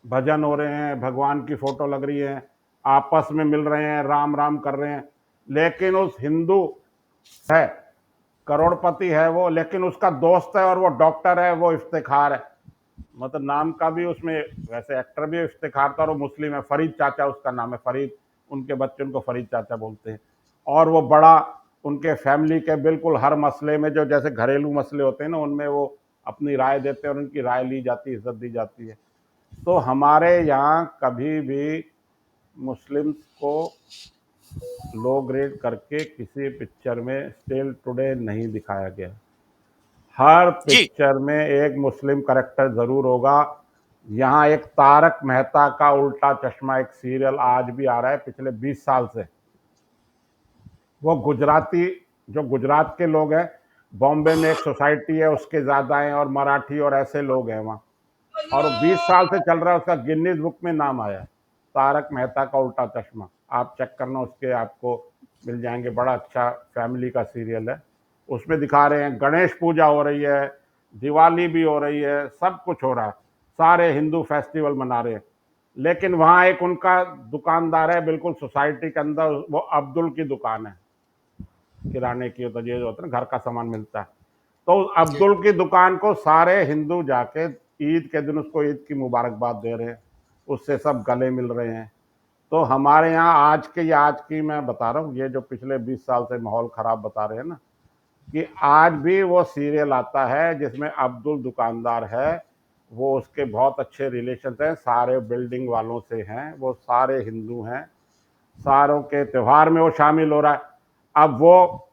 भजन हो रहे हैं, भगवान की फोटो लग रही है, आपस में मिल रहे हैं, राम राम कर रहे हैं। लेकिन उस हिंदू है, करोड़पति है वो, लेकिन उसका दोस्त है और वो डॉक्टर है, वो इफ्तिखार है, मतलब नाम का भी उसमें, वैसे एक्टर भी इफ्तिखार था और वो मुस्लिम है, फरीद चाचा उसका नाम है, फरीद, उनके बच्चे उनको फरीद चाचा बोलते हैं। और वो बड़ा उनके फैमिली के बिल्कुल हर मसले में, जो जैसे घरेलू मसले होते हैं ना, उनमें वो अपनी राय देते हैं और उनकी राय ली जाती है, इज्जत दी जाती है। तो हमारे यहाँ कभी भी मुस्लिम्स को लो ग्रेड करके किसी पिक्चर में स्टिल टुडे नहीं दिखाया गया। हर जी। पिक्चर में एक मुस्लिम करेक्टर जरूर होगा। यहाँ एक तारक मेहता का उल्टा चश्मा एक सीरियल आज भी आ रहा है पिछले 20 साल से, वो गुजराती, जो गुजरात के लोग हैं, बॉम्बे में एक सोसाइटी है उसके ज्यादा हैं, और मराठी और ऐसे लोग हैं वहाँ, और 20 साल से चल रहा है, उसका गिनीज बुक में नाम आया है, तारक मेहता का उल्टा चश्मा। आप चेक करना, उसके आपको मिल जाएंगे, बड़ा अच्छा फैमिली का सीरियल है। उसमें दिखा रहे हैं गणेश पूजा हो रही है, दिवाली भी हो रही है, सब कुछ हो रहा है, सारे हिंदू फेस्टिवल मना रहे हैं। लेकिन वहाँ एक उनका दुकानदार है बिल्कुल सोसाइटी के अंदर, वो अब्दुल की दुकान है, किराने की, तो ये जो होता है ना घर का सामान मिलता है, तो जी। अब्दुल की दुकान को सारे हिंदू जाके ईद के दिन उसको ईद की मुबारकबाद दे रहे हैं, उससे सब गले मिल रहे हैं। तो हमारे यहाँ आज की मैं बता रहा हूँ, ये जो पिछले 20 साल से माहौल खराब बता रहे हैं ना, कि आज भी वो सीरियल आता है जिसमें अब्दुल दुकानदार है, वो उसके बहुत अच्छे रिलेशन हैं सारे बिल्डिंग वालों से हैं, वो सारे हिंदू हैं, सारों के त्यौहार में वो शामिल हो रहा है। अब वो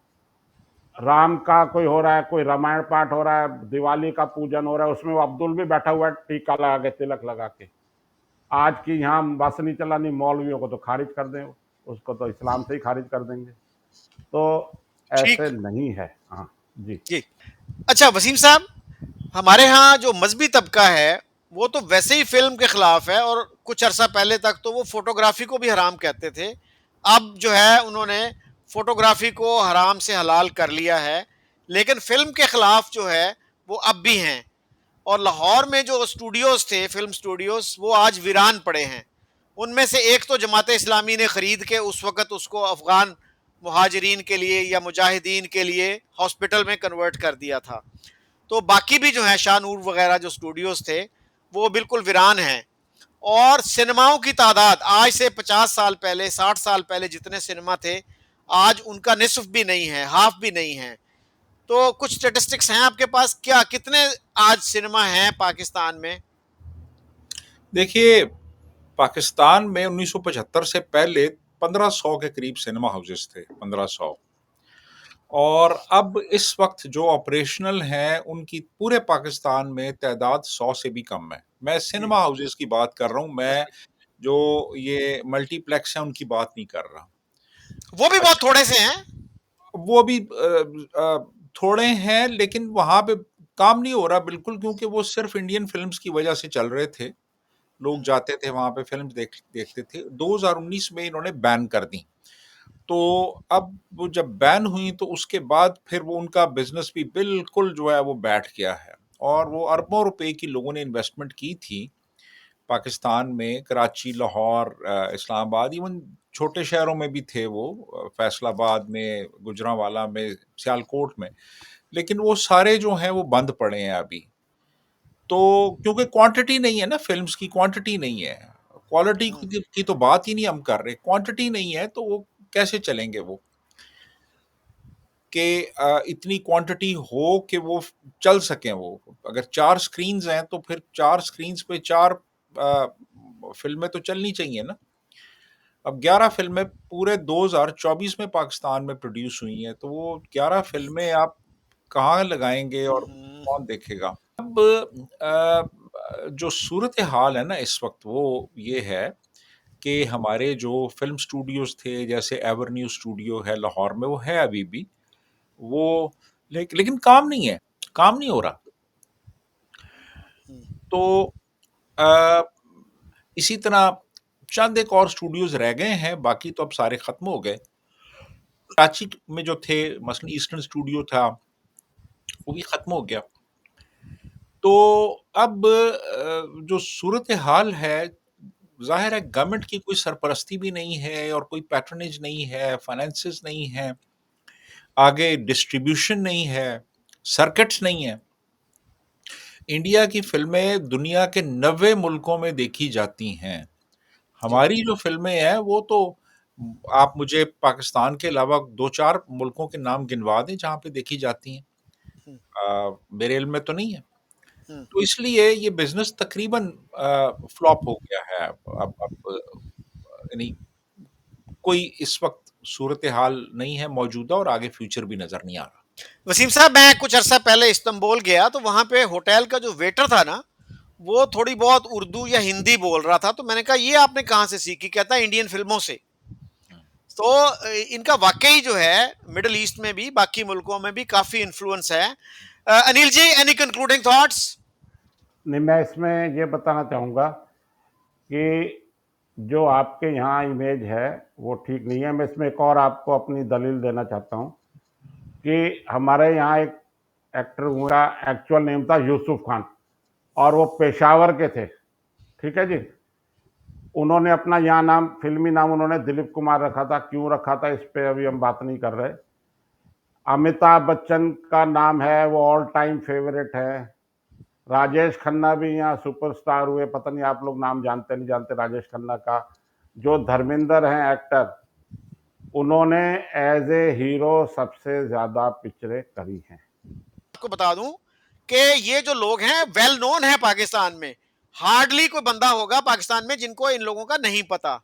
राम का कोई हो रहा है, कोई रामायण पाठ हो रहा है, दिवाली का पूजन हो रहा है, उसमें वो अब्दुल भी बैठा हुआ है टीका लगा के, तिलक लगा के। आज की यहाँ बस नहीं चलानी, मौलवियों को तो खारिज कर दें, उसको तो इस्लाम से ही खारिज कर देंगे। तो ठीक। ऐसे नहीं है। हाँ जी। जी। अच्छा वसीम साहब, हमारे यहाँ जो मजहबी तबका है वो तो वैसे ही फिल्म के खिलाफ है, और कुछ अरसा पहले तक तो वो फोटोग्राफी को भी हराम कहते थे। अब जो है उन्होंने फोटोग्राफी को हराम से हलाल कर लिया है, लेकिन फिल्म के खिलाफ जो है वो अब भी हैं। और लाहौर में जो स्टूडियोज थे, फिल्म स्टूडियोज, वो आज वीरान पड़े हैं। उनमें से एक तो जमात इस्लामी ने खरीद के उस वक्त उसको अफगान मुहाजिरीन के लिए या मुजाहिदीन के लिए हॉस्पिटल में कन्वर्ट कर दिया था। तो बाकी भी जो है शाहनूर वगैरह जो स्टूडियोज थे वो बिल्कुल वीरान हैं। और सिनेमाओं की तादाद आज से 50 साल पहले, 60 साल पहले जितने सिनेमा थे, आज उनका निस्फ भी नहीं है, हाफ भी नहीं है। तो कुछ स्टेटिस्टिक्स हैं आपके पास, क्या कितने आज सिनेमा हैं पाकिस्तान में? देखिए, पाकिस्तान में 1975 से पहले 1500 के करीब सिनेमा हाउसेस थे, 1500। और अब इस वक्त जो ऑपरेशनल हैं उनकी पूरे पाकिस्तान में तादाद 100 से भी कम है। मैं जी, सिनेमा हाउसेस की बात कर रहा हूँ, मैं अच्छा। जो ये मल्टीप्लेक्स है उनकी बात नहीं कर रहा। वो भी बहुत अच्छा, थोड़े से हैं। वो भी थोड़े हैं, लेकिन वहाँ पे काम नहीं हो रहा बिल्कुल, क्योंकि वो सिर्फ इंडियन फ़िल्म्स की वजह से चल रहे थे। लोग हम्म, जाते थे वहाँ पे फ़िल्म देखते थे। 2019 में इन्होंने बैन कर दी। तो अब वो जब बैन हुई तो उसके बाद फिर वो उनका बिज़नेस भी बिल्कुल जो है वो बैठ गया है। और वो अरबों रुपए की लोगों ने इन्वेस्टमेंट की थी पाकिस्तान में, कराची, लाहौर, इस्लामाबाद, इवन छोटे शहरों में भी थे वो, फैसलाबाद में, गुजरांवाला में, सियालकोट में। लेकिन वो सारे जो हैं वो बंद पड़े हैं अभी। तो क्योंकि क्वांटिटी नहीं है ना, फ़िल्म्स की क्वांटिटी नहीं है। क्वालिटी हम्म, की तो बात ही नहीं हम कर रहे, क्वांटिटी नहीं है तो वो कैसे चलेंगे वो? कि इतनी क्वांटिटी हो कि वो चल सकें वो। अगर 4 स्क्रीन्स हैं तो फिर 4 स्क्रीन्स पे 4 फ़िल्में तो चलनी चाहिए ना। अब 11 फ़िल्में पूरे 2024 में पाकिस्तान में प्रोड्यूस हुई हैं, तो वो 11 फ़िल्में आप कहाँ लगाएँगे और हम्म, कौन देखेगा? अब जो सूरत-ए-हाल है ना इस वक़्त, वो ये है कि हमारे जो फ़िल्म स्टूडियोज़ थे, जैसे एवरन्यू स्टूडियो है लाहौर में, वो है अभी भी। वो लेकिन काम नहीं है, काम नहीं हो रहा। हम्म, तो अ, इसी तरह चंद एक और स्टूडियोज़ रह गए हैं, बाकी तो अब सारे खत्म हो गए। कराची में जो थे, मसलन ईस्टर्न स्टूडियो था, वो भी खत्म हो गया। तो अब जो सूरत-ए-हाल है, ज़ाहिर है गवर्नमेंट की कोई सरपरस्ती भी नहीं है और कोई पैट्रनेज नहीं है, फाइनेंसेस नहीं है, आगे डिस्ट्रीब्यूशन नहीं है, सर्किट्स नहीं है। इंडिया की फ़िल्में दुनिया के 90 मुल्कों में देखी जाती हैं। जी, हमारी जो फ़िल्में हैं वो तो आप मुझे पाकिस्तान के अलावा 2-4 मुल्कों के नाम गिनवा दें जहाँ पे देखी जाती हैं। हम्म, मेरे इल्म में तो नहीं है। हम्म। तो इसलिए ये बिज़नेस तकरीबन फ्लॉप हो गया है। अब यानी कोई इस वक़्त सूरत-ए-हाल नहीं है मौजूदा, और आगे फ्यूचर भी नज़र नहीं आ रहा। वसीम साहब, मैं कुछ अरसा पहले इस्तांबुल गया तो वहां पे होटल का जो वेटर था ना, वो थोड़ी बहुत उर्दू या हिंदी बोल रहा था। तो मैंने कहा ये आपने कहाँ से सीखी? कहता है इंडियन फिल्मों से। हुँ। तो इनका वाकई जो है मिडिल ईस्ट में भी बाकी मुल्कों में भी काफी इन्फ्लुएंस है। Anil ji, any concluding thoughts? नहीं, मैं इसमें ये बताना चाहूँगा कि जो आपके यहाँ इमेज है वो ठीक नहीं है। मैं इसमें एक और आपको अपनी दलील देना चाहता हूँ कि हमारे यहाँ एक एक्टर हुआ, एक्चुअल नेम था यूसुफ खान, और वो पेशावर के थे। ठीक है जी। उन्होंने अपना यहाँ नाम, फिल्मी नाम उन्होंने दिलीप कुमार रखा था। क्यों रखा था इस पे अभी हम बात नहीं कर रहे। अमिताभ बच्चन का नाम है, वो ऑल टाइम फेवरेट है। राजेश खन्ना भी यहाँ सुपरस्टार हुए, पता नहीं आप लोग नाम जानते नहीं जानते राजेश खन्ना का। जो धर्मेंद्र हैं एक्टर, उन्होंने एज ए हीरो सबसे ज्यादा पिक्चरें करी हैं। आपको बता दूं कि ये जो लोग हैं वेल नोन है पाकिस्तान में। हार्डली कोई बंदा होगा पाकिस्तान में जिनको इन लोगों का नहीं पता।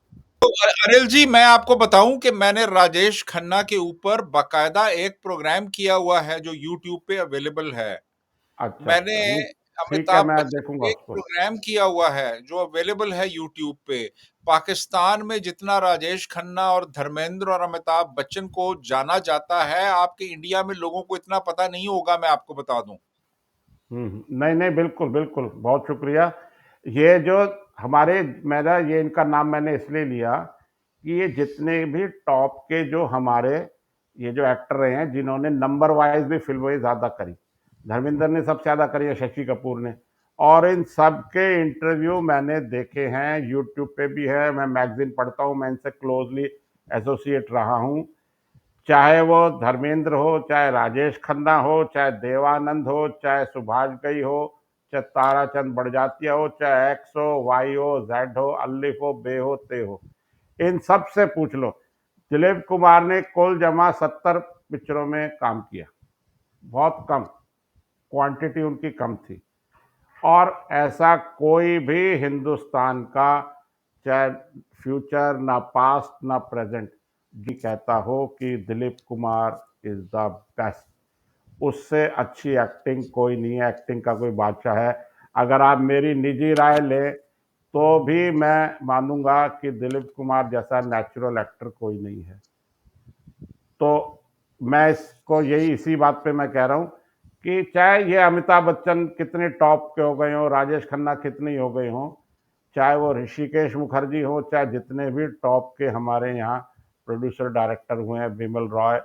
तो अनिल जी, मैं आपको बताऊँ कि मैंने राजेश खन्ना के ऊपर बाकायदा एक प्रोग्राम किया हुआ है जो यूट्यूब पे अवेलेबल है। अच्छा मैंने अच्छा, नहीं ठीक है, अमिताभ मैं बच्चन देखूंगा पे एक उसको। प्रोग्राम किया हुआ है जो अवेलेबल है यूट्यूब पे। पाकिस्तान में जितना राजेश खन्ना और धर्मेंद्र और अमिताभ बच्चन को जाना जाता है, आपके इंडिया में लोगों को इतना पता नहीं होगा, मैं आपको बता दूं। नहीं नहीं, बिल्कुल बिल्कुल, बहुत शुक्रिया। ये जो हमारे, मेरा ये इनका नाम मैंने इसलिए लिया कि ये जितने भी टॉप के जो हमारे ये जो एक्टर रहे हैं, जिन्होंने नंबर वाइज भी फिल्में ज़्यादा करी, धर्मेंद्र ने सबसे ज़्यादा करी है, शशि कपूर ने। और इन सब के इंटरव्यू मैंने देखे हैं, यूट्यूब पे भी है, मैं मैगजीन पढ़ता हूँ, मैं इनसे क्लोजली एसोसिएट रहा हूँ। चाहे वो धर्मेंद्र हो, चाहे राजेश खन्ना हो, चाहे देवानंद हो, चाहे सुभाष घई हो, चाहे ताराचंद बड़जात्या हो, चाहे एक्स हो, वाई हो, जेड हो, अलिफ हो, बे हो, ते हो, इन सब से पूछ लो। दिलीप कुमार ने कुल जमा 70 पिक्चरों में काम किया। बहुत कम, क्वांटिटी उनकी कम थी। और ऐसा कोई भी हिंदुस्तान का, चाहे फ्यूचर ना पास्ट ना प्रेजेंट, जी कहता हो कि Dilip Kumar is the best. उससे अच्छी एक्टिंग कोई नहीं है, एक्टिंग का कोई बादशाह है। अगर आप मेरी निजी राय लें तो भी मैं मानूंगा कि दिलीप कुमार जैसा नेचुरल एक्टर कोई नहीं है। तो मैं इसको यही इसी बात पे मैं कह रहा हूँ कि चाहे ये अमिताभ बच्चन कितने टॉप के हो गए हों, राजेश खन्ना कितनी हो गई हों, चाहे वो ऋषिकेश मुखर्जी हो, चाहे जितने भी टॉप के हमारे यहाँ प्रोड्यूसर डायरेक्टर हुए हैं, बिमल रॉय,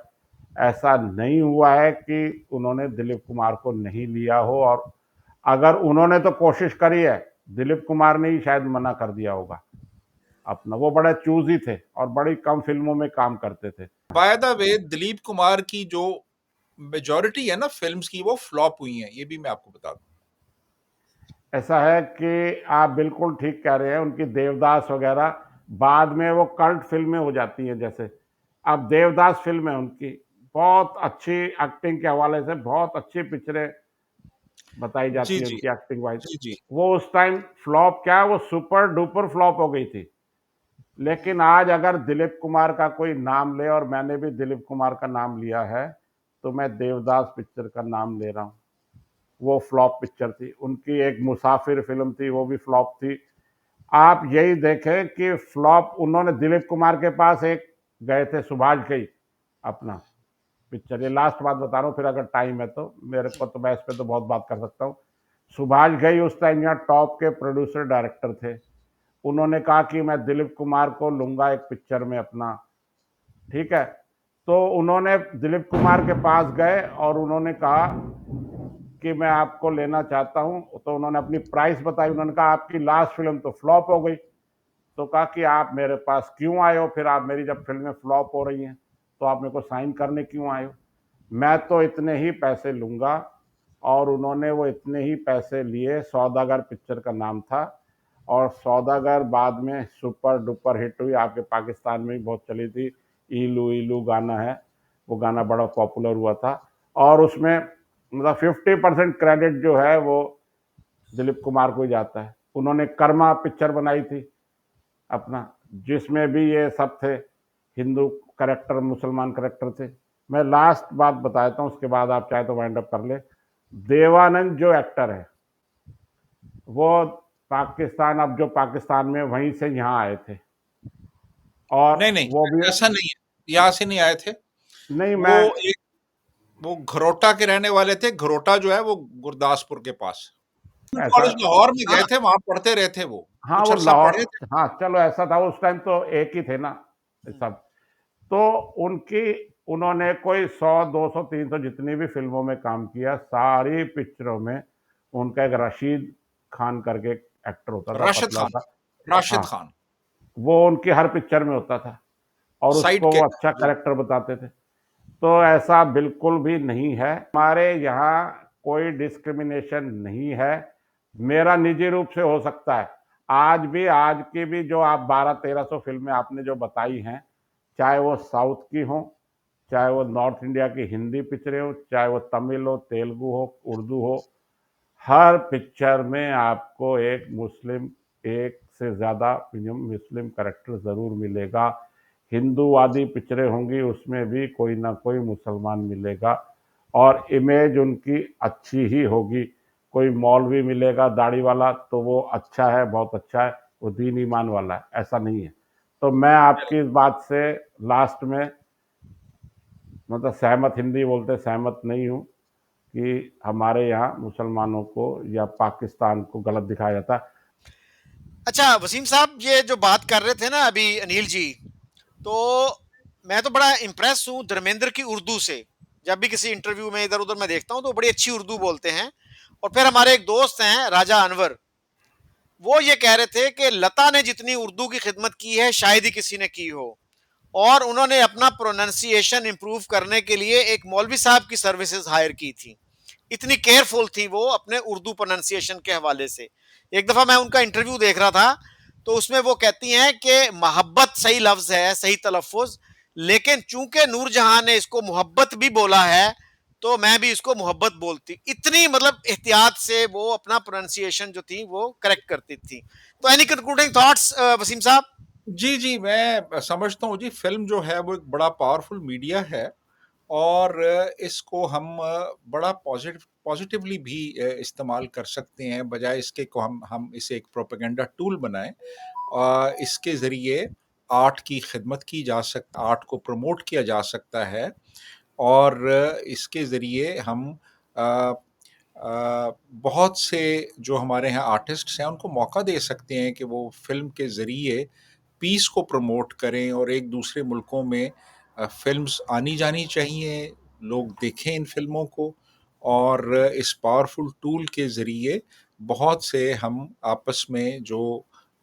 ऐसा नहीं हुआ है कि उन्होंने दिलीप कुमार को नहीं लिया हो। और अगर उन्होंने तो कोशिश करी है, दिलीप कुमार ने ही शायद मना कर दिया होगा अपना। वो बड़े चूजी थे और बड़ी कम फिल्मों में काम करते थे। By the way, Dilip Kumar की जो मेजॉरिटी है ना फिल्म्स की, वो फ्लॉप हुई हैं, ये भी मैं आपको बता दूं। ऐसा है कि आप बिल्कुल ठीक कह रहे हैं, उनकी देवदास वगैरह बाद में वो कल्ट फिल्में हो जाती हैं। जैसे अब देवदास फिल्म है उनकी, बहुत अच्छी एक्टिंग के हवाले से बहुत अच्छी पिक्चरें बताई जी जाती है जी उनकी एक्टिंग वाइज। जी जी। वो उस टाइम फ्लॉप, क्या वो सुपर डुपर फ्लॉप हो गई थी। लेकिन आज अगर दिलीप कुमार का कोई नाम ले, और मैंने भी दिलीप कुमार का नाम लिया है, तो मैं देवदास पिक्चर का नाम ले रहा हूँ। वो फ्लॉप पिक्चर थी उनकी। एक मुसाफिर फिल्म थी, वो भी फ्लॉप थी। आप यही देखें कि फ्लॉप, उन्होंने दिलीप कुमार के पास एक गए थे सुभाष घई अपना पिक्चर, ये लास्ट बात बता रहा हूँ, फिर अगर टाइम है तो मेरे को, तो मैं इस पे तो बहुत बात कर सकता हूँ। सुभाष घई उस टाइम यहाँ टॉप के प्रोड्यूसर डायरेक्टर थे। उन्होंने कहा कि मैं दिलीप कुमार को लूंगा एक पिक्चर में अपना, ठीक है। तो उन्होंने दिलीप कुमार के पास गए और उन्होंने कहा कि मैं आपको लेना चाहता हूं। तो उन्होंने अपनी प्राइस बताई। उन्होंने कहा आपकी लास्ट फिल्म तो फ्लॉप हो गई। तो कहा कि आप मेरे पास क्यों आए हो, फिर आप मेरी जब फिल्में फ्लॉप हो रही हैं तो आप मेरे को साइन करने क्यों आए हो, मैं तो इतने ही पैसे लूंगा। और उन्होंने वो इतने ही पैसे लिए। सौदागर पिक्चर का नाम था, और सौदागर बाद में सुपर डुपर हिट हुई, आपके पाकिस्तान में भी बहुत चली थी। ईलू ईलू गाना है, वो गाना बड़ा पॉपुलर हुआ था। और उसमें मतलब 50% क्रेडिट जो है वो दिलीप कुमार को ही जाता है। उन्होंने कर्मा पिक्चर बनाई थी अपना, जिसमें भी ये सब थे, हिंदू करेक्टर मुसलमान करेक्टर थे। मैं लास्ट बात बता देता हूँ, उसके बाद आप चाहे तो वाइंड अप कर ले। देवानंद जो एक्टर है वो पाकिस्तान, अब जो पाकिस्तान में, वहीं से यहाँ आए थे। और नहीं नहीं, वो भी ऐसा नहीं है, यहाँ से नहीं आए थे। नहीं, वो मैं एक वो घरोटा के रहने वाले थे। घरोटा जो है वो गुरदासपुर के पास। ऐसा, कॉलेज लाहौर में गए हाँ थे, वहां पढ़ते रहे थे वो, हाँ कुछ वो अरसा लाहौर, पढ़े थे। हाँ चलो ऐसा था उस टाइम, तो एक ही थे ना ये सब। तो उनकी, उन्होंने कोई 100 200 300 जितनी भी फिल्मों में काम किया, सारी पिक्चरों में उनका एक रशीद खान करके एक्टर होता था, राशिद पतला खान, सा। राशिद हाँ, खान वो उनकी हर पिक्चर में होता था और साइड उसको के। वो अच्छा जी। करेक्टर बताते थे। तो ऐसा बिल्कुल भी नहीं है, हमारे यहाँ कोई डिस्क्रिमिनेशन नहीं है। मेरा निजी रूप से हो सकता है, आज भी, आज की भी जो आप 1200 1300 फिल्में आपने जो बताई हैं, चाहे वो साउथ की हो, चाहे वो नॉर्थ इंडिया की हिंदी पिक्चरें हो, चाहे वो तमिल हो, तेलुगु हो, उर्दू हो, हर पिक्चर में आपको एक मुस्लिम, एक से ज़्यादा मुस्लिम करेक्टर ज़रूर मिलेगा। हिंदूवादी पिक्चरें होंगी, उसमें भी कोई ना कोई मुसलमान मिलेगा, और इमेज उनकी अच्छी ही होगी। कोई मौलवी मिलेगा दाढ़ी वाला तो वो अच्छा है, बहुत अच्छा है, वो दीन ईमान वाला है, ऐसा नहीं है। तो मैं आपकी इस बात से लास्ट में मतलब सहमत, हिंदी बोलते सहमत नहीं हूँ कि हमारे यहाँ मुसलमानों को या पाकिस्तान को गलत दिखाया जाता है। अच्छा वसीम साहब, ये जो बात कर रहे थे ना अभी अनिल जी, तो मैं तो बड़ा इम्प्रेस हूँ धर्मेंद्र की उर्दू से। जब भी किसी इंटरव्यू में इधर उधर मैं देखता हूँ तो बड़ी अच्छी उर्दू बोलते हैं। और फिर हमारे एक दोस्त हैं राजा अनवर, वो ये कह रहे थे कि लता ने जितनी उर्दू की खिदमत की है शायद ही किसी ने की हो। और उन्होंने अपना प्रोनाउंसिएशन इंप्रूव करने के लिए एक मौलवी साहब की सर्विसेज हायर की थी। इतनी केयरफुल थी वो अपने उर्दू प्रोनाउंसिएशन के हवाले से। एक दफा मैं उनका इंटरव्यू देख रहा था, तो उसमें वो कहती हैं कि मोहब्बत सही लफ्ज है, सही तलफ़ुज़, लेकिन चूंकि नूरजहां ने इसको मोहब्बत भी बोला है, तो मैं भी इसको मोहब्बत बोलती। इतनी मतलब एहतियात से वो अपना प्रोनाउंसिएशन जो थी वो करेक्ट करती थी। तो एनी कंक्लूडिंग थॉट्स वसीम साहब? जी, जी, मैं समझता हूँ जी, फ़िल्म जो है वो एक बड़ा पावरफुल मीडिया है और इसको हम बड़ा पॉज़िटिवली भी इस्तेमाल कर सकते हैं, बजाए इसके को हम इसे एक प्रोपेगेंडा टूल बनाएँ। इसके ज़रिए आर्ट की खिदमत की जा सक आर्ट को प्रमोट किया जा सकता है और इसके ज़रिए हम अ बहुत से जो हमारे यहाँ आर्टिस्ट्स हैं, उनको मौका दे सकते हैं कि वो फ़िल्म के ज़रिए पीस को प्रमोट करें और एक दूसरे मुल्कों में फ़िल्म्स आनी-जानी चाहिए, लोग देखें इन फ़िल्मों को और इस पावरफुल टूल के ज़रिए बहुत से हम आपस में जो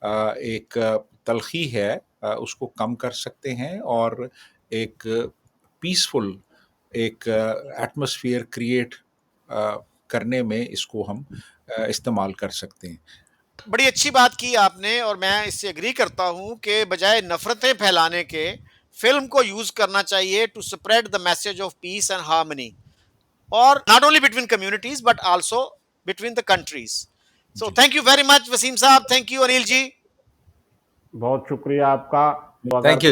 एक तल्ख़ी है उसको कम कर सकते हैं और एक पीसफुल एक एटमॉस्फेयर क्रिएट अ, करने में इसको हम इस्तेमाल कर सकते हैं। बड़ी अच्छी बात की आपने और मैं इससे एग्री करता हूं कि बजाय नफरतें फैलाने के फिल्म को यूज करना चाहिए to spread the message of peace and harmony, और not only between communities but also between the countries. So जी। Thank you very much Wasim साहब, थैंक यू अनिल जी। बहुत शुक्रिया आपका। तो थैंक अगर यू।